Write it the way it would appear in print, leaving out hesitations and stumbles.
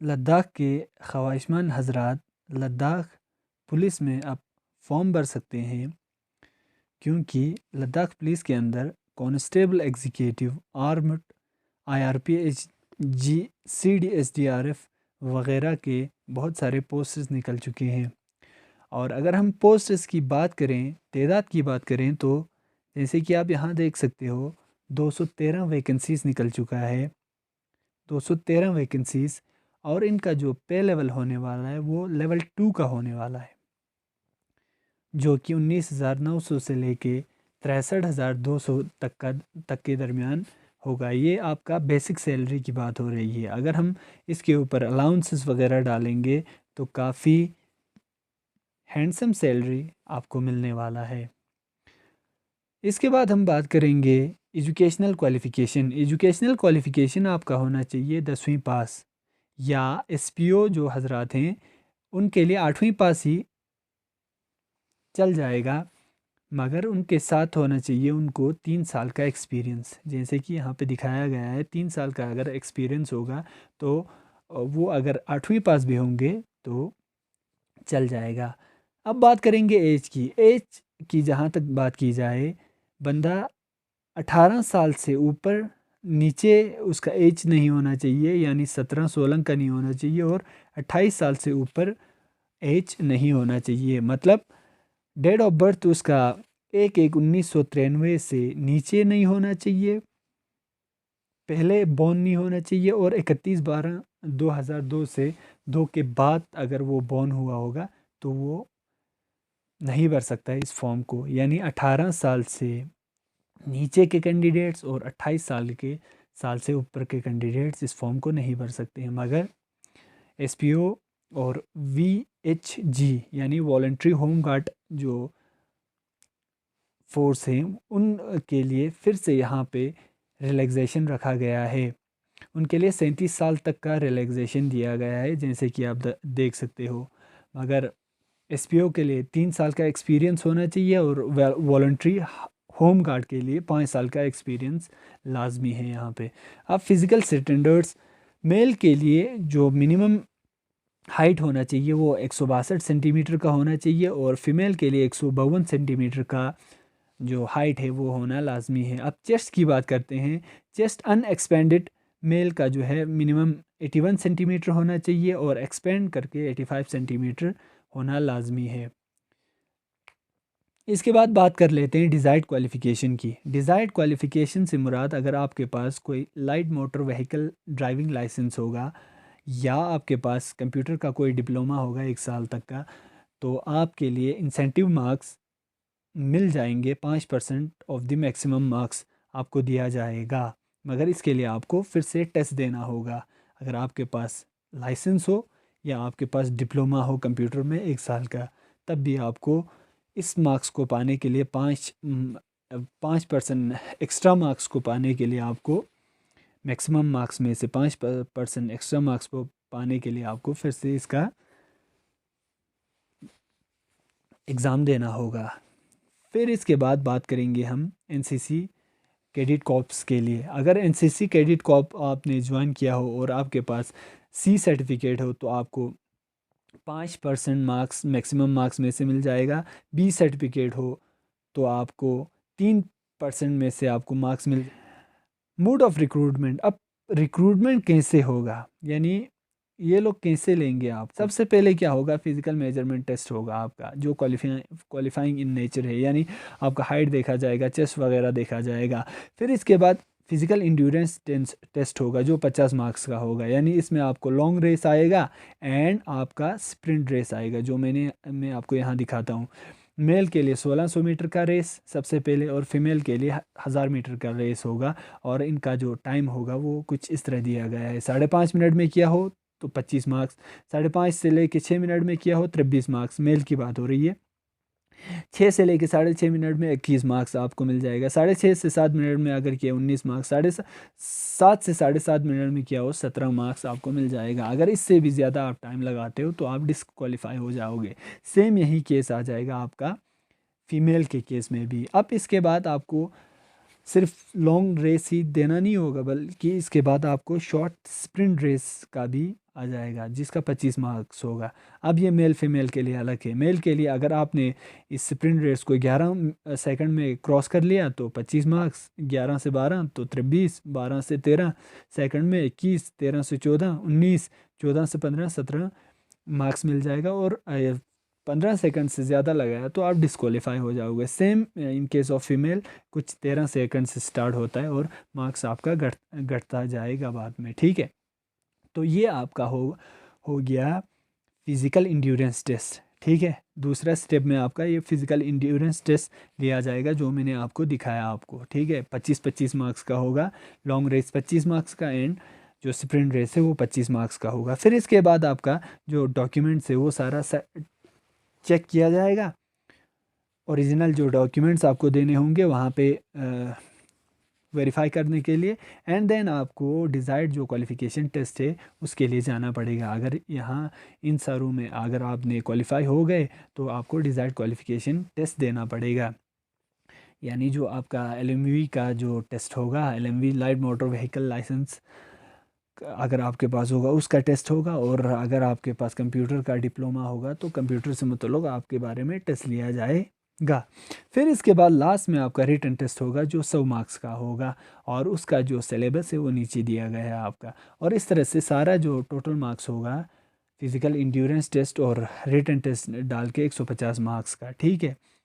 लद्दाख के ख्वाहिशमंद हजरात लद्दाख पुलिस में अब फॉर्म भर सकते हैं, क्योंकि लद्दाख पुलिस के अंदर कांस्टेबल एग्जीक्यूटिव आर्म्ड IRPH जी CDSDRF वगैरह के बहुत सारे पोस्ट्स निकल चुके हैं। और अगर हम पोस्ट्स की बात करें, तादाद की बात करें, तो जैसे कि आप यहाँ देख सकते हो 213 वैकेंसीज निकल चुका है, 213 वैकेंसीज। और इनका जो पे लेवल होने वाला है वो लेवल 2 का होने वाला है, जो कि 19,900 से लेके 63,200 तक के दरमियान होगा। ये आपका बेसिक सैलरी की बात हो रही है। अगर हम इसके ऊपर अलाउंसेस वगैरह डालेंगे तो काफ़ी हैंडसम सैलरी आपको मिलने वाला है। इसके बाद हम बात करेंगे एजुकेशनल क्वालिफ़िकेशन। एजुकेशनल क्वालिफ़िकेशन आपका होना चाहिए 10वीं पास, या SPO जो हजरात हैं उनके लिए 8वीं पास ही चल जाएगा, मगर उनके साथ होना चाहिए उनको 3 साल का एक्सपीरियंस। जैसे कि यहाँ पे दिखाया गया है, 3 साल का अगर एक्सपीरियंस होगा तो वो अगर 8वीं पास भी होंगे तो चल जाएगा। अब बात करेंगे एज की। एज की जहाँ तक बात की जाए, बंदा 18 साल से ऊपर नीचे उसका एज नहीं होना चाहिए, यानी 17-16 का नहीं होना चाहिए, और 28 साल से ऊपर एज नहीं होना चाहिए। मतलब डेट ऑफ बर्थ उसका 1/1/1993 से नीचे नहीं होना चाहिए, पहले बॉर्न नहीं होना चाहिए, और 31/12/2002 से 2 के बाद अगर वो बॉर्न हुआ होगा तो वो नहीं भर सकता है इस फॉर्म को। यानी 18 साल से नीचे के कैंडिडेट्स और 28 साल से ऊपर के कैंडिडेट्स इस फॉर्म को नहीं भर सकते हैं, मगर SPO और VHG यानी वॉलंटरी होम गार्ड जो फोर्स हैं उनके लिए फिर से यहाँ पे रिलैक्सेशन रखा गया है। उनके लिए 37 साल तक का रिलैक्सेशन दिया गया है, जैसे कि आप देख सकते हो। मगर SPO के लिए 3 साल का एक्सपीरियंस होना चाहिए, और वॉलंटरी होम गार्ड के लिए 5 साल का एक्सपीरियंस लाजमी है यहाँ पे। अब फिज़िकल स्टैंडर्ड्स, मेल के लिए जो मिनिमम हाइट होना चाहिए वो 162 सेंटीमीटर का होना चाहिए, और फीमेल के लिए 152 सेंटीमीटर का जो हाइट है वो होना लाजमी है। अब चेस्ट की बात करते हैं। चेस्ट अनएक्सपेंडेड मेल का जो है मिनिमम 81 सेंटीमीटर होना चाहिए, और एक्सपेंड करके 85 सेंटीमीटर होना लाजमी है। इसके बाद बात कर लेते हैं डिज़ायर्ड क्वालिफ़िकेशन की। डिज़ायर्ड क्वालिफ़िकेशन से मुराद, अगर आपके पास कोई light motor vehicle driving licence होगा, या आपके पास कंप्यूटर का कोई डिप्लोमा होगा 1 साल तक का, तो आपके लिए इंसेंटिव मार्क्स मिल जाएंगे। 5% ऑफ द मैक्सिमम मार्क्स आपको दिया जाएगा, मगर इसके लिए आपको फिर से टेस्ट देना होगा। अगर आपके पास लाइसेंस हो या आपके पास डिप्लोमा हो कंप्यूटर में 1 साल का, तब भी आपको इस मार्क्स को पाने के लिए 5% एक्स्ट्रा मार्क्स को पाने के लिए आपको मैक्सिमम मार्क्स में से 5% एक्स्ट्रा मार्क्स को पाने के लिए आपको फिर से इसका एग्ज़ाम देना होगा। फिर इसके बाद बात करेंगे हम NCC कैडेट कॉर्प्स के लिए। अगर NCC कैडेट कॉर्प आपने ज्वाइन किया हो और आपके पास C सर्टिफिकेट हो, तो आपको 5% मार्क्स मैक्सिमम मार्क्स में से मिल जाएगा। B सर्टिफिकेट हो तो आपको 3% में से आपको marks mill. Mode of recruitment. अब रिक्रूटमेंट कैसे होगा, यानी ये लोग कैसे लेंगे आप? सबसे पहले क्या होगा, फिजिकल मेजरमेंट टेस्ट होगा आपका, जो क्वालिफाइंग इन नेचर है, यानी आपका हाइट देखा जाएगा, चेस्ट वगैरह देखा जाएगा। फिर इसके बाद फिजिकल इंड्योरेंस टेस्ट होगा, जो 50 मार्क्स का होगा, यानी इसमें आपको लॉन्ग रेस आएगा एंड आपका स्प्रिंट रेस आएगा, जो मैं आपको यहाँ दिखाता हूँ। मेल के लिए 1600 मीटर का रेस सबसे पहले, और फीमेल के लिए 1000 मीटर का रेस होगा। और इनका जो टाइम होगा वो कुछ इस तरह दिया गया है। 5.5 मिनट में किया हो तो 25 मार्क्स, 5.5 से लेके 6 मिनट में किया हो 23 मार्क्स, मेल की बात हो रही है। 6 से लेके 6.5 मिनट में 21 मार्क्स आपको मिल जाएगा। 6.5 से 7 मिनट में अगर किया 19 मार्क्स, 7 से 7.5 मिनट में किया हो 17 मार्क्स आपको मिल जाएगा। अगर इससे भी ज़्यादा आप टाइम लगाते हो तो आप डिस्क्वालीफाई हो जाओगे। सेम यही केस आ जाएगा आपका फीमेल के केस में भी। अब इसके बाद आपको सिर्फ लॉन्ग रेस ही देना नहीं होगा, बल्कि इसके बाद आपको शॉर्ट स्प्रिंट रेस का भी आ जाएगा जिसका 25 मार्क्स होगा। अब ये मेल फीमेल के लिए अलग है। मेल के लिए अगर आपने इस स्प्रिंट रेस को 11 सेकंड में क्रॉस कर लिया तो 25 मार्क्स, 11 से 12 तो 23, 12 से 13 सेकंड में 21, 13 से 14 19, 14 से 15 17 मार्क्स मिल जाएगा। और 15 सेकंड से ज़्यादा लगाया तो आप डिस्क्वालीफाई हो जाओगे। Same in case of female, कुछ 13 सेकंड से स्टार्ट होता है और मार्क्स आपका घटता जाएगा बाद में, ठीक है। तो ये आपका हो गया फिज़िकल इंड्योरेंस टेस्ट, ठीक है। दूसरा स्टेप में आपका ये फिज़िकल इंड्योरेंस टेस्ट लिया जाएगा जो मैंने आपको दिखाया आपको, ठीक है। 25-25 मार्क्स का होगा, लॉन्ग रेस 25 मार्क्स का, एंड जो स्प्रिंट रेस है वो 25 मार्क्स का होगा। फिर इसके बाद आपका जो डॉक्यूमेंट्स है वो सारा चेक किया जाएगा। ओरिजिनल जो डॉक्यूमेंट्स आपको देने होंगे वहाँ पे वेरीफाई करने के लिए, एंड देन आपको डिज़ायर्ड जो क्वालिफ़िकेशन टेस्ट है उसके लिए जाना पड़ेगा। अगर यहाँ इन सारों में अगर आपने क्वालिफाई हो गए तो आपको डिज़ायर्ड क्वालिफ़िकेशन टेस्ट देना पड़ेगा। यानी जो आपका LMV का जो टेस्ट होगा, LMV light motor vehicle licence अगर आपके पास होगा उसका टेस्ट होगा, और अगर आपके पास कंप्यूटर का डिप्लोमा होगा तो कंप्यूटर से मतलब आपके बारे में टेस्ट लिया जाएगा। फिर इसके बाद लास्ट में आपका रिटन टेस्ट होगा जो 100 मार्क्स का होगा, और उसका जो सिलेबस है वो नीचे दिया गया है आपका। और इस तरह से सारा जो टोटल मार्क्स होगा फिज़िकल इंड्योरेंस टेस्ट और रिटन टेस्ट डाल के 150 मार्क्स का, ठीक है।